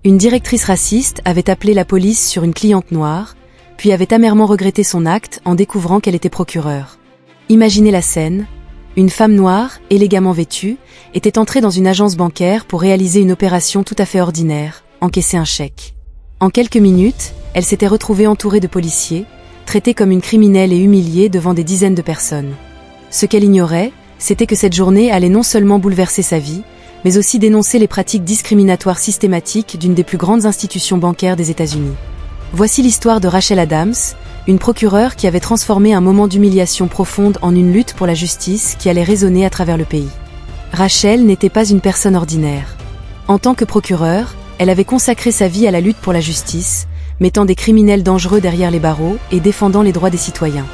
Une directrice raciste avait appelé la police sur une cliente noire, puis avait amèrement regretté son acte en découvrant qu'elle était procureure. Imaginez la scène. Une femme noire, élégamment vêtue, était entrée dans une agence bancaire pour réaliser une opération tout à fait ordinaire, encaisser un chèque. En quelques minutes, elle s'était retrouvée entourée de policiers, traitée comme une criminelle et humiliée devant des dizaines de personnes. Ce qu'elle ignorait, c'était que cette journée allait non seulement bouleverser sa vie, mais aussi dénoncer les pratiques discriminatoires systématiques d'une des plus grandes institutions bancaires des États-Unis. Voici l'histoire de Rachel Adams, une procureure qui avait transformé un moment d'humiliation profonde en une lutte pour la justice qui allait résonner à travers le pays. Rachel n'était pas une personne ordinaire. En tant que procureure, elle avait consacré sa vie à la lutte pour la justice, mettant des criminels dangereux derrière les barreaux et défendant les droits des citoyens.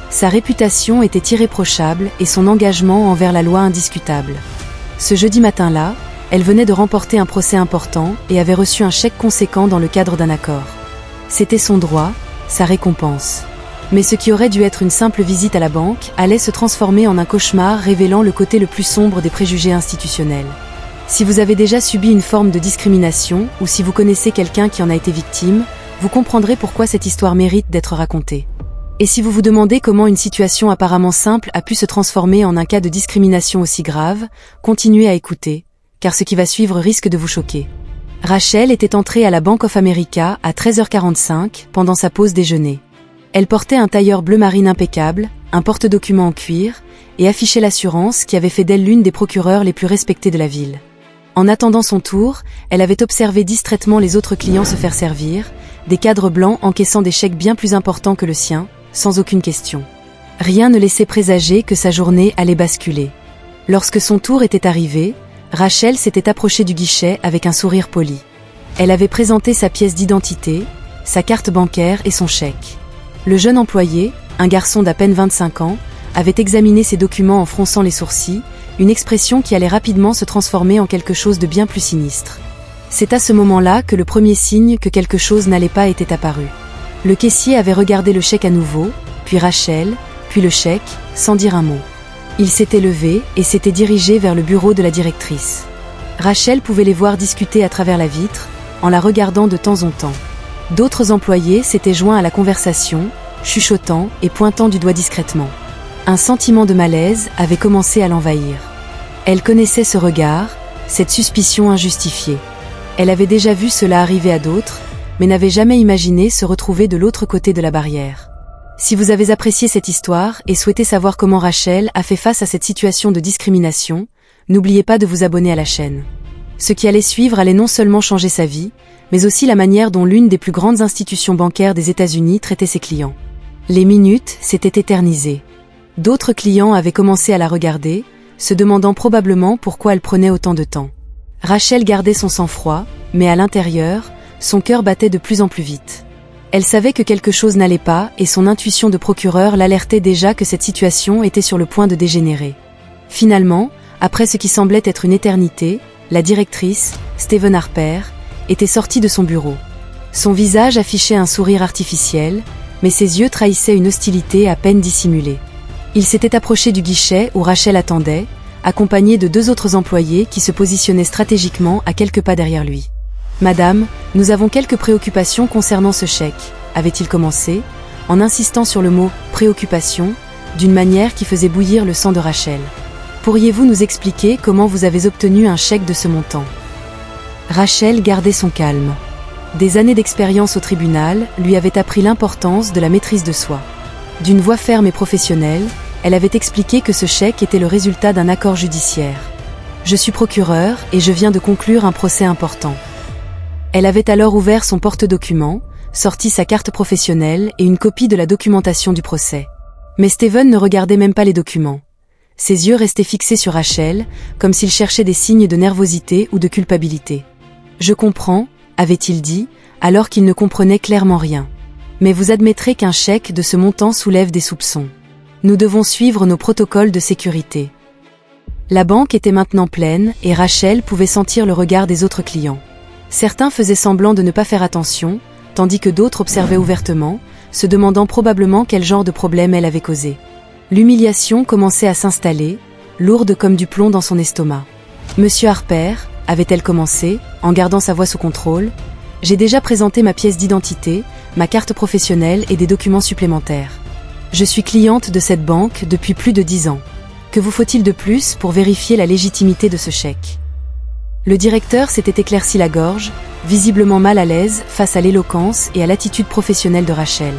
Sa réputation était irréprochable et son engagement envers la loi indiscutable. Ce jeudi matin-là, elle venait de remporter un procès important et avait reçu un chèque conséquent dans le cadre d'un accord. C'était son droit, sa récompense. Mais ce qui aurait dû être une simple visite à la banque allait se transformer en un cauchemar révélant le côté le plus sombre des préjugés institutionnels. Si vous avez déjà subi une forme de discrimination ou si vous connaissez quelqu'un qui en a été victime, vous comprendrez pourquoi cette histoire mérite d'être racontée. Et si vous vous demandez comment une situation apparemment simple a pu se transformer en un cas de discrimination aussi grave, continuez à écouter, car ce qui va suivre risque de vous choquer. Rachel était entrée à la Bank of America à 13h45 pendant sa pause déjeuner. Elle portait un tailleur bleu marine impeccable, un porte-documents en cuir, et affichait l'assurance qui avait fait d'elle l'une des procureurs les plus respectées de la ville. En attendant son tour, elle avait observé distraitement les autres clients se faire servir, des cadres blancs encaissant des chèques bien plus importants que le sien, sans aucune question. Rien ne laissait présager que sa journée allait basculer. Lorsque son tour était arrivé, Rachel s'était approchée du guichet avec un sourire poli. Elle avait présenté sa pièce d'identité, sa carte bancaire et son chèque. Le jeune employé, un garçon d'à peine 25 ans, avait examiné ses documents en fronçant les sourcils, une expression qui allait rapidement se transformer en quelque chose de bien plus sinistre. C'est à ce moment-là que le premier signe que quelque chose n'allait pas était apparu. Le caissier avait regardé le chèque à nouveau, puis Rachel, puis le chèque, sans dire un mot. Il s'était levé et s'était dirigé vers le bureau de la directrice. Rachel pouvait les voir discuter à travers la vitre, en la regardant de temps en temps. D'autres employés s'étaient joints à la conversation, chuchotant et pointant du doigt discrètement. Un sentiment de malaise avait commencé à l'envahir. Elle connaissait ce regard, cette suspicion injustifiée. Elle avait déjà vu cela arriver à d'autres, mais n'avait jamais imaginé se retrouver de l'autre côté de la barrière. Si vous avez apprécié cette histoire et souhaitez savoir comment Rachel a fait face à cette situation de discrimination, n'oubliez pas de vous abonner à la chaîne. Ce qui allait suivre allait non seulement changer sa vie, mais aussi la manière dont l'une des plus grandes institutions bancaires des États-Unis traitait ses clients. Les minutes s'étaient éternisées. D'autres clients avaient commencé à la regarder, se demandant probablement pourquoi elle prenait autant de temps. Rachel gardait son sang-froid, mais à l'intérieur, son cœur battait de plus en plus vite. Elle savait que quelque chose n'allait pas et son intuition de procureur l'alertait déjà que cette situation était sur le point de dégénérer. Finalement, après ce qui semblait être une éternité, la directrice, Stephen Harper, était sortie de son bureau. Son visage affichait un sourire artificiel, mais ses yeux trahissaient une hostilité à peine dissimulée. Il s'était approché du guichet où Rachel attendait, accompagné de deux autres employés qui se positionnaient stratégiquement à quelques pas derrière lui. « Madame, nous avons quelques préoccupations concernant ce chèque », avait-il commencé, en insistant sur le mot « préoccupation », d'une manière qui faisait bouillir le sang de Rachel. « Pourriez-vous nous expliquer comment vous avez obtenu un chèque de ce montant ?» Rachel gardait son calme. Des années d'expérience au tribunal lui avaient appris l'importance de la maîtrise de soi. D'une voix ferme et professionnelle, elle avait expliqué que ce chèque était le résultat d'un accord judiciaire. « Je suis procureur et je viens de conclure un procès important. » Elle avait alors ouvert son porte-documents, sorti sa carte professionnelle et une copie de la documentation du procès. Mais Stephen ne regardait même pas les documents. Ses yeux restaient fixés sur Rachel, comme s'il cherchait des signes de nervosité ou de culpabilité. « Je comprends », avait-il dit, alors qu'il ne comprenait clairement rien. « Mais vous admettrez qu'un chèque de ce montant soulève des soupçons. Nous devons suivre nos protocoles de sécurité. » La banque était maintenant pleine et Rachel pouvait sentir le regard des autres clients. Certains faisaient semblant de ne pas faire attention, tandis que d'autres observaient ouvertement, se demandant probablement quel genre de problème elle avait causé. L'humiliation commençait à s'installer, lourde comme du plomb dans son estomac. « Monsieur Harper, avait-elle commencé, en gardant sa voix sous contrôle. J'ai déjà présenté ma pièce d'identité, ma carte professionnelle et des documents supplémentaires. Je suis cliente de cette banque depuis plus de 10 ans. Que vous faut-il de plus pour vérifier la légitimité de ce chèque? Le directeur s'était éclairci la gorge, visiblement mal à l'aise face à l'éloquence et à l'attitude professionnelle de Rachel.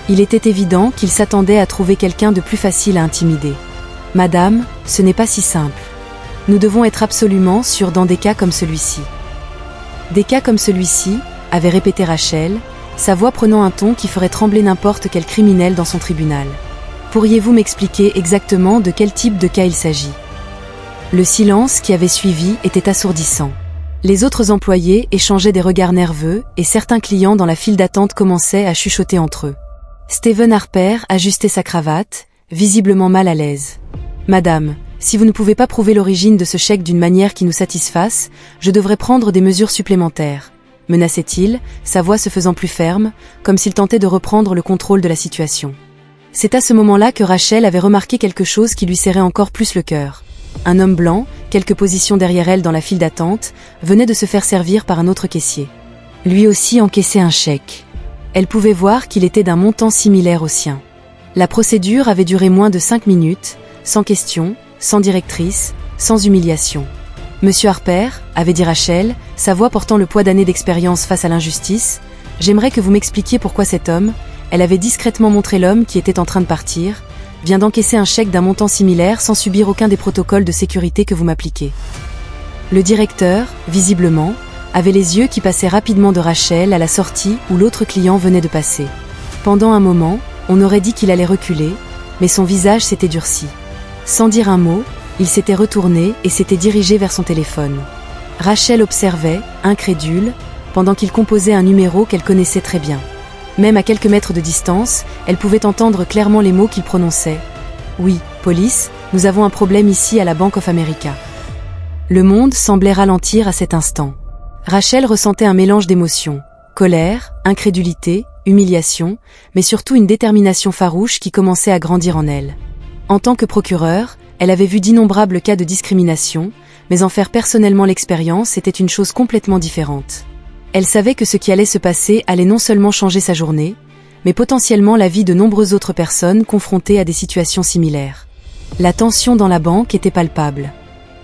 Il était évident qu'il s'attendait à trouver quelqu'un de plus facile à intimider. « Madame, ce n'est pas si simple. Nous devons être absolument sûrs dans des cas comme celui-ci. » Des cas comme celui-ci, avait répété Rachel, sa voix prenant un ton qui ferait trembler n'importe quel criminel dans son tribunal. Pourriez-vous m'expliquer exactement de quel type de cas il s'agit? Le silence qui avait suivi était assourdissant. Les autres employés échangeaient des regards nerveux et certains clients dans la file d'attente commençaient à chuchoter entre eux. Stephen Harper ajustait sa cravate, visiblement mal à l'aise. « Madame, si vous ne pouvez pas prouver l'origine de ce chèque d'une manière qui nous satisfasse, je devrais prendre des mesures supplémentaires. » menaçait-il, sa voix se faisant plus ferme, comme s'il tentait de reprendre le contrôle de la situation. C'est à ce moment-là que Rachel avait remarqué quelque chose qui lui serrait encore plus le cœur. Un homme blanc, quelques positions derrière elle dans la file d'attente, venait de se faire servir par un autre caissier. Lui aussi encaissait un chèque. Elle pouvait voir qu'il était d'un montant similaire au sien. La procédure avait duré moins de 5 minutes, sans question, sans directrice, sans humiliation. « Monsieur Harper, » avait dit Rachel, sa voix portant le poids d'années d'expérience face à l'injustice, « j'aimerais que vous m'expliquiez pourquoi cet homme, » elle avait discrètement montré l'homme qui était en train de partir, « vient d'encaisser un chèque d'un montant similaire sans subir aucun des protocoles de sécurité que vous m'appliquez. » Le directeur, visiblement, avait les yeux qui passaient rapidement de Rachel à la sortie où l'autre client venait de passer. Pendant un moment, on aurait dit qu'il allait reculer, mais son visage s'était durci. Sans dire un mot, il s'était retourné et s'était dirigé vers son téléphone. Rachel observait, incrédule, pendant qu'il composait un numéro qu'elle connaissait très bien. Même à quelques mètres de distance, elle pouvait entendre clairement les mots qu'il prononçait. « Oui, police, nous avons un problème ici à la Bank of America. » Le monde semblait ralentir à cet instant. Rachel ressentait un mélange d'émotions, colère, incrédulité, humiliation, mais surtout une détermination farouche qui commençait à grandir en elle. En tant que procureur, elle avait vu d'innombrables cas de discrimination, mais en faire personnellement l'expérience était une chose complètement différente. Elle savait que ce qui allait se passer allait non seulement changer sa journée, mais potentiellement la vie de nombreuses autres personnes confrontées à des situations similaires. La tension dans la banque était palpable.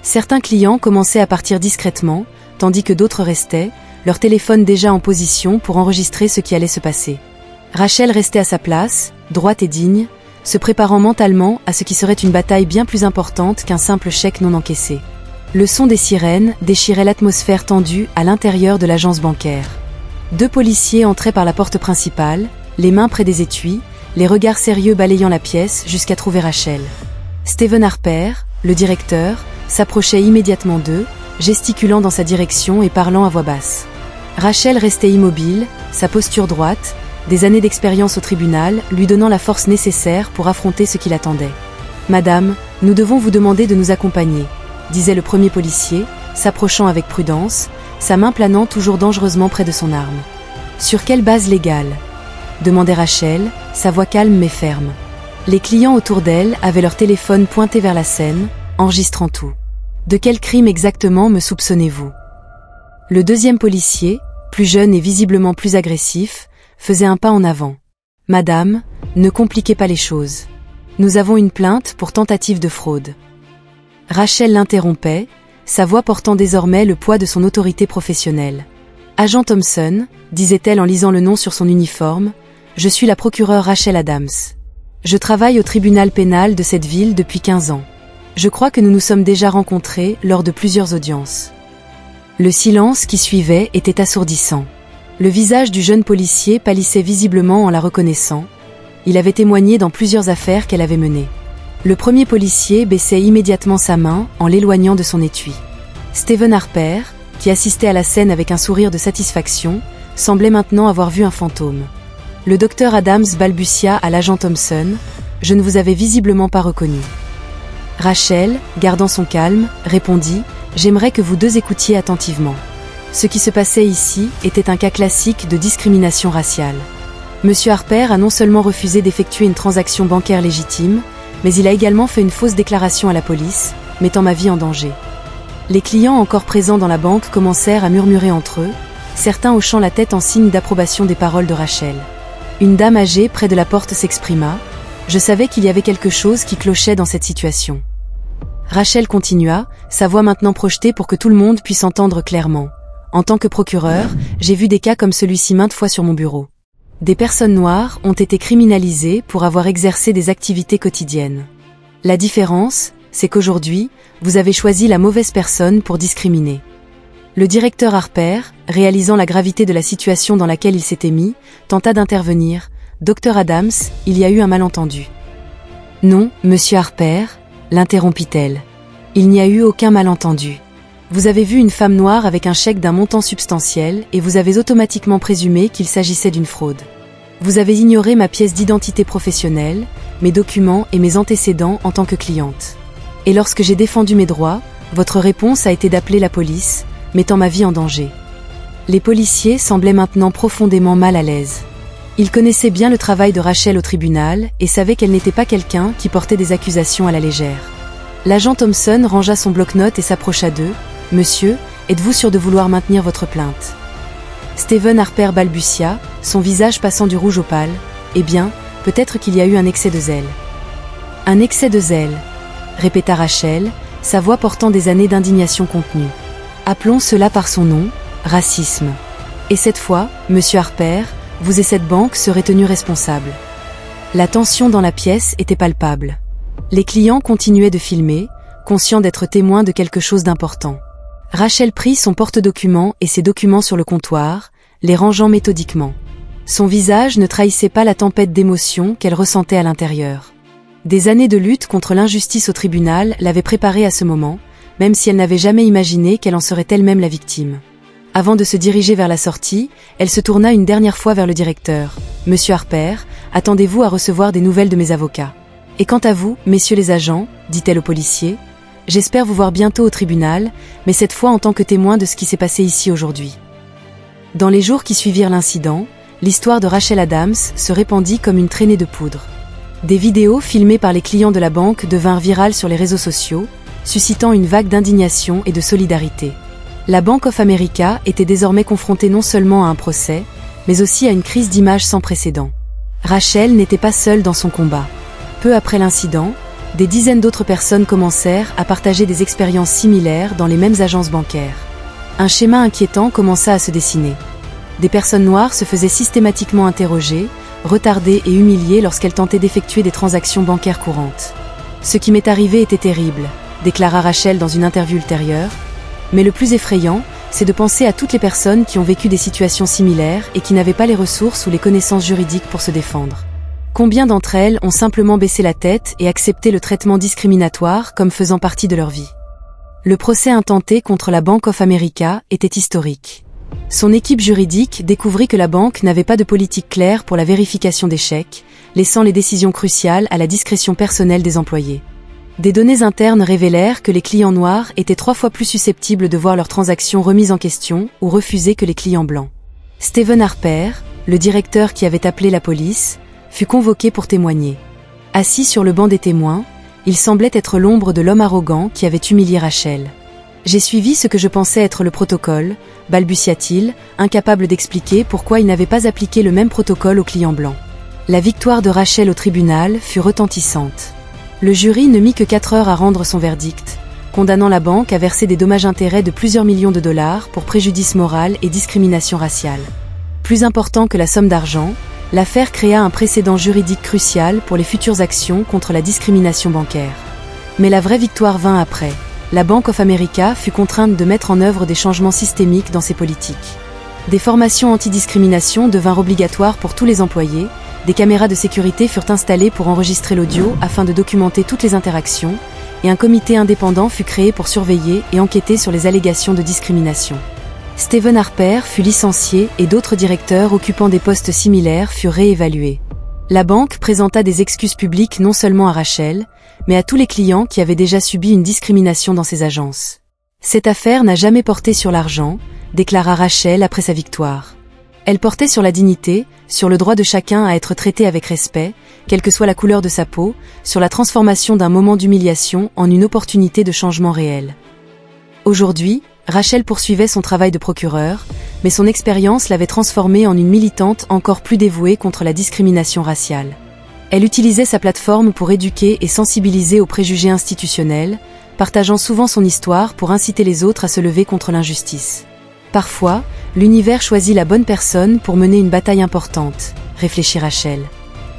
Certains clients commençaient à partir discrètement, tandis que d'autres restaient, leur téléphone déjà en position pour enregistrer ce qui allait se passer. Rachel restait à sa place, droite et digne, se préparant mentalement à ce qui serait une bataille bien plus importante qu'un simple chèque non encaissé. Le son des sirènes déchirait l'atmosphère tendue à l'intérieur de l'agence bancaire. 2 policiers entraient par la porte principale, les mains près des étuis, les regards sérieux balayant la pièce jusqu'à trouver Rachel. Stephen Harper, le directeur, s'approchait immédiatement d'eux, gesticulant dans sa direction et parlant à voix basse. Rachel restait immobile, sa posture droite, des années d'expérience au tribunal lui donnant la force nécessaire pour affronter ce qui l'attendait. « Madame, nous devons vous demander de nous accompagner », disait le premier policier, s'approchant avec prudence, sa main planant toujours dangereusement près de son arme. « Sur quelle base légale ?» demandait Rachel, sa voix calme mais ferme. Les clients autour d'elle avaient leur téléphone pointé vers la scène, enregistrant tout. « De quel crime exactement me soupçonnez-vous » Le deuxième policier, plus jeune et visiblement plus agressif, faisait un pas en avant. « Madame, ne compliquez pas les choses. Nous avons une plainte pour tentative de fraude. » Rachel l'interrompait, sa voix portant désormais le poids de son autorité professionnelle. « Agent Thompson, » disait-elle en lisant le nom sur son uniforme, « je suis la procureure Rachel Adams. Je travaille au tribunal pénal de cette ville depuis 15 ans. Je crois que nous nous sommes déjà rencontrés lors de plusieurs audiences. » Le silence qui suivait était assourdissant. Le visage du jeune policier pâlissait visiblement en la reconnaissant. Il avait témoigné dans plusieurs affaires qu'elle avait menées. Le premier policier baissait immédiatement sa main en l'éloignant de son étui. Stephen Harper, qui assistait à la scène avec un sourire de satisfaction, semblait maintenant avoir vu un fantôme. Le docteur Adams balbutia à l'agent Thompson, « Je ne vous avais visiblement pas reconnu. » Rachel, gardant son calme, répondit, « J'aimerais que vous deux écoutiez attentivement. Ce qui se passait ici était un cas classique de discrimination raciale. Monsieur Harper a non seulement refusé d'effectuer une transaction bancaire légitime, mais il a également fait une fausse déclaration à la police, mettant ma vie en danger. Les clients encore présents dans la banque commencèrent à murmurer entre eux, certains hochant la tête en signe d'approbation des paroles de Rachel. Une dame âgée près de la porte s'exprima. « Je savais qu'il y avait quelque chose qui clochait dans cette situation. » Rachel continua, sa voix maintenant projetée pour que tout le monde puisse entendre clairement. « En tant que procureur, j'ai vu des cas comme celui-ci maintes fois sur mon bureau. Des personnes noires ont été criminalisées pour avoir exercé des activités quotidiennes. La différence, c'est qu'aujourd'hui, vous avez choisi la mauvaise personne pour discriminer. » Le directeur Harper, réalisant la gravité de la situation dans laquelle il s'était mis, tenta d'intervenir. « Dr Adams, il y a eu un malentendu. »« Non, monsieur Harper, » l'interrompit-elle. « Il n'y a eu aucun malentendu. Vous avez vu une femme noire avec un chèque d'un montant substantiel et vous avez automatiquement présumé qu'il s'agissait d'une fraude. Vous avez ignoré ma pièce d'identité professionnelle, mes documents et mes antécédents en tant que cliente. Et lorsque j'ai défendu mes droits, votre réponse a été d'appeler la police, mettant ma vie en danger. » Les policiers semblaient maintenant profondément mal à l'aise. Ils connaissaient bien le travail de Rachel au tribunal et savaient qu'elle n'était pas quelqu'un qui portait des accusations à la légère. L'agent Thompson rangea son bloc-notes et s'approcha d'eux. « Monsieur, êtes-vous sûr de vouloir maintenir votre plainte ?» Stephen Harper balbutia, son visage passant du rouge au pâle. « Eh bien, peut-être qu'il y a eu un excès de zèle. »« Un excès de zèle », répéta Rachel, sa voix portant des années d'indignation contenue. « Appelons cela par son nom, racisme. Et cette fois, monsieur Harper, vous et cette banque seraient tenus responsables. » La tension dans la pièce était palpable. Les clients continuaient de filmer, conscients d'être témoins de quelque chose d'important. Rachel prit son porte-documents et ses documents sur le comptoir, les rangeant méthodiquement. Son visage ne trahissait pas la tempête d'émotions qu'elle ressentait à l'intérieur. Des années de lutte contre l'injustice au tribunal l'avaient préparée à ce moment, même si elle n'avait jamais imaginé qu'elle en serait elle-même la victime. Avant de se diriger vers la sortie, elle se tourna une dernière fois vers le directeur. « Monsieur Harper, attendez-vous à recevoir des nouvelles de mes avocats. Et quant à vous, messieurs les agents, dit-elle aux policiers, j'espère vous voir bientôt au tribunal, mais cette fois en tant que témoin de ce qui s'est passé ici aujourd'hui. » Dans les jours qui suivirent l'incident, l'histoire de Rachel Adams se répandit comme une traînée de poudre. Des vidéos filmées par les clients de la banque devinrent virales sur les réseaux sociaux, suscitant une vague d'indignation et de solidarité. La Bank of America était désormais confrontée non seulement à un procès, mais aussi à une crise d'image sans précédent. Rachel n'était pas seule dans son combat. Peu après l'incident, des dizaines d'autres personnes commencèrent à partager des expériences similaires dans les mêmes agences bancaires. Un schéma inquiétant commença à se dessiner. Des personnes noires se faisaient systématiquement interroger, retardées et humiliées lorsqu'elles tentaient d'effectuer des transactions bancaires courantes. « Ce qui m'est arrivé était terrible », déclara Rachel dans une interview ultérieure. Mais le plus effrayant, c'est de penser à toutes les personnes qui ont vécu des situations similaires et qui n'avaient pas les ressources ou les connaissances juridiques pour se défendre. Combien d'entre elles ont simplement baissé la tête et accepté le traitement discriminatoire comme faisant partie de leur vie? Le procès intenté contre la Bank of America était historique. Son équipe juridique découvrit que la banque n'avait pas de politique claire pour la vérification des chèques, laissant les décisions cruciales à la discrétion personnelle des employés. Des données internes révélèrent que les clients noirs étaient 3 fois plus susceptibles de voir leurs transactions remises en question ou refusées que les clients blancs. Stephen Harper, le directeur qui avait appelé la police, fut convoqué pour témoigner. Assis sur le banc des témoins, il semblait être l'ombre de l'homme arrogant qui avait humilié Rachel. « J'ai suivi ce que je pensais être le protocole », balbutia-t-il, incapable d'expliquer pourquoi il n'avait pas appliqué le même protocole aux clients blancs. La victoire de Rachel au tribunal fut retentissante. Le jury ne mit que 4 heures à rendre son verdict, condamnant la banque à verser des dommages-intérêts de plusieurs millions de dollars pour préjudice moral et discrimination raciale. Plus important que la somme d'argent, l'affaire créa un précédent juridique crucial pour les futures actions contre la discrimination bancaire. Mais la vraie victoire vint après. La Bank of America fut contrainte de mettre en œuvre des changements systémiques dans ses politiques. Des formations anti-discrimination devinrent obligatoires pour tous les employés, des caméras de sécurité furent installées pour enregistrer l'audio afin de documenter toutes les interactions, et un comité indépendant fut créé pour surveiller et enquêter sur les allégations de discrimination. Stephen Harper fut licencié et d'autres directeurs occupant des postes similaires furent réévalués. La banque présenta des excuses publiques non seulement à Rachel, mais à tous les clients qui avaient déjà subi une discrimination dans ses agences. Cette affaire n'a jamais porté sur l'argent, déclara Rachel après sa victoire. Elle portait sur la dignité, sur le droit de chacun à être traité avec respect, quelle que soit la couleur de sa peau, sur la transformation d'un moment d'humiliation en une opportunité de changement réel. Aujourd'hui, Rachel poursuivait son travail de procureur, mais son expérience l'avait transformée en une militante encore plus dévouée contre la discrimination raciale. Elle utilisait sa plateforme pour éduquer et sensibiliser aux préjugés institutionnels, partageant souvent son histoire pour inciter les autres à se lever contre l'injustice. Parfois, l'univers choisit la bonne personne pour mener une bataille importante, réfléchit Rachel.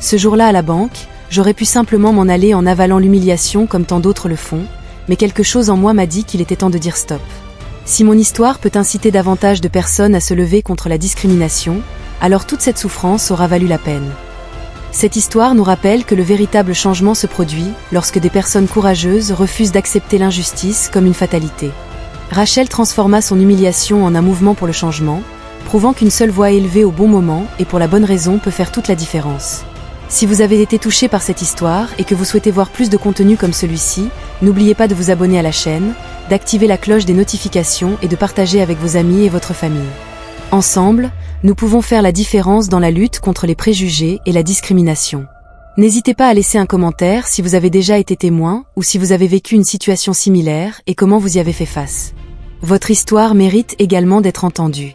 Ce jour-là à la banque, j'aurais pu simplement m'en aller en avalant l'humiliation comme tant d'autres le font, mais quelque chose en moi m'a dit qu'il était temps de dire stop. Si mon histoire peut inciter davantage de personnes à se lever contre la discrimination, alors toute cette souffrance aura valu la peine. Cette histoire nous rappelle que le véritable changement se produit lorsque des personnes courageuses refusent d'accepter l'injustice comme une fatalité. Rachel transforma son humiliation en un mouvement pour le changement, prouvant qu'une seule voix élevée au bon moment et pour la bonne raison peut faire toute la différence. Si vous avez été touché par cette histoire et que vous souhaitez voir plus de contenu comme celui-ci, n'oubliez pas de vous abonner à la chaîne, d'activer la cloche des notifications et de partager avec vos amis et votre famille. Ensemble, nous pouvons faire la différence dans la lutte contre les préjugés et la discrimination. N'hésitez pas à laisser un commentaire si vous avez déjà été témoin ou si vous avez vécu une situation similaire et comment vous y avez fait face. Votre histoire mérite également d'être entendue.